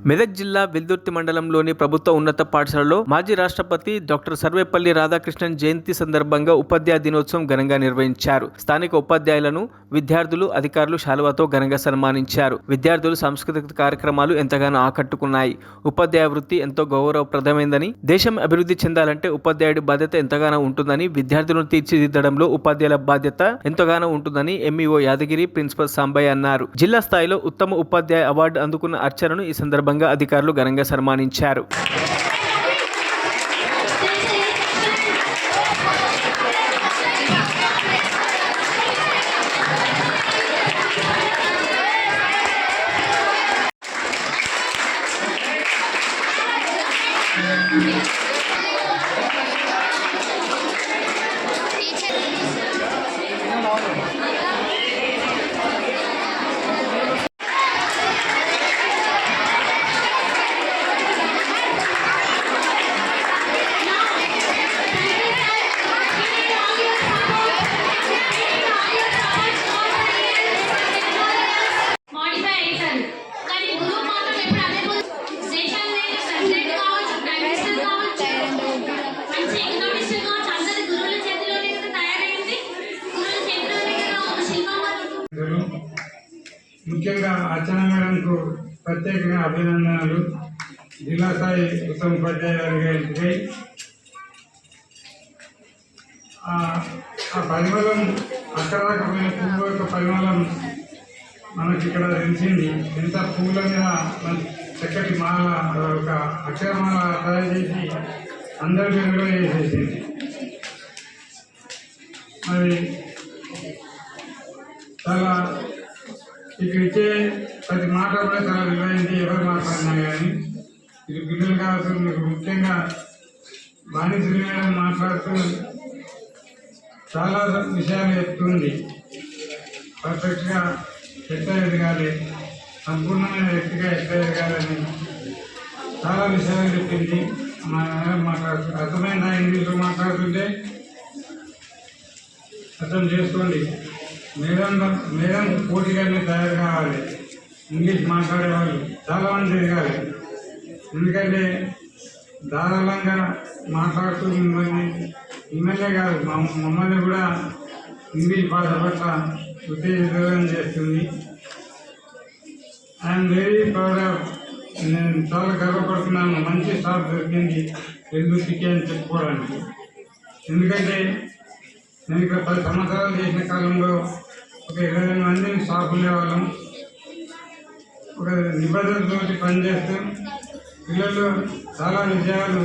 మెదక్ జిల్లా వెల్దుర్తి మండలంలోని ప్రభుత్వ ఉన్నత పాఠశాలలో మాజీ రాష్ట్రపతి డాక్టర్ సర్వేపల్లి రాధాకృష్ణన్ జయంతి సందర్భంగా ఉపాధ్యాయ దినోత్సవం ఘనంగా నిర్వహించారు. స్థానిక ఉపాధ్యాయులను విద్యార్థులు, అధికారులు శాలువాతో ఘనంగా సన్మానించారు. విద్యార్థులు సాంస్కృతిక కార్యక్రమాలు ఎంతగానో ఆకట్టుకున్నాయి. ఉపాధ్యాయ వృత్తి ఎంతో గౌరవప్రదమైందని, దేశం అభివృద్ధి చెందాలంటే ఉపాధ్యాయుడి బాధ్యత ఎంతగానో ఉంటుందని, విద్యార్థులను తీర్చిదిద్దడంలో ఉపాధ్యాయుల బాధ్యత ఎంతగానో ఉంటుందని ఎంఈఓ యాదగిరి ప్రిన్సిపల్ సాంబయ్య అన్నారు. జిల్లా స్థాయిలో ఉత్తమ ఉపాధ్యాయ అవార్డు అందుకున్న అర్చనను ఈ సందర్భంగా అధికారులు ఘనంగా సన్మానించారు. ముఖ్యంగా అర్చన మేడంకు ప్రత్యేకంగా అభినందనలు. జిల్లా స్థాయి ఉత్తమ ఉపాధ్యాయులుగా ఎంపికై ఆ పరిమళం అక్కడ రాకపోయిన పువ్వు యొక్క పరిమళం మనకి ఇక్కడ తెలిసింది. ఎంత పువ్వుల మీద చక్కటి మాల, ఒక అక్షరమాల తయారు చేసి అందరి పేరులో వేసేసింది. మరి చాలా ఇక్కడ ఇచ్చే ప్రతి మాట కూడా చాలా విలువైంది. ఎవరు మాట్లాడినా కానీ ఇది పిల్లలు కావచ్చు. మీకు ముఖ్యంగా బాణిశ్రీ మేడం మాట్లాడుతూ చాలా విషయాలు చెప్తుంది. పర్ఫెక్ట్గా ఎట్లా ఎదగాలి, సంపూర్ణమైన వ్యక్తిగా ఎట్లా ఎదగాలని చాలా విషయాలు చెప్పింది. మా మేడం మాట్లాడుతూ అర్థమైందా? ఇంగ్లీష్లో మాట్లాడుతుంటే అర్థం చేసుకోండి. మేడం పోటీగా తయారు కావాలి. ఇంగ్లీష్ మాట్లాడే వాళ్ళు చాలామంది ఎదగాలి. ఎందుకంటే ధారాళంగా మాట్లాడుతూ మిమ్మల్నే కాదు మమ్మల్ని కూడా ఇంగ్లీష్ భాష పట్ల ఉత్తేజితం చేస్తుంది. I'm very proud of. నేను చాలా గర్వపడుతున్నాను. మంచి స్టాఫ్ దొరికింది వెల్దుర్తికి అని చెప్పుకోవడానికి. ఎందుకంటే నేను ఇక్కడ 10 సంవత్సరాలు చేసిన కాలంలో ఒక 20 మందిని స్టాఫ్ ఉండేవాళ్ళం. ఒక నిబంధనలతో పనిచేస్తూ పిల్లలు చాలా విజయాలు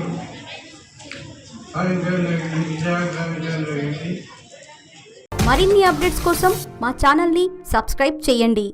సాధించడం జరిగింది. మరిన్ని అప్డేట్స్ కోసం మా ఛానల్ని సబ్స్క్రైబ్ చేయండి.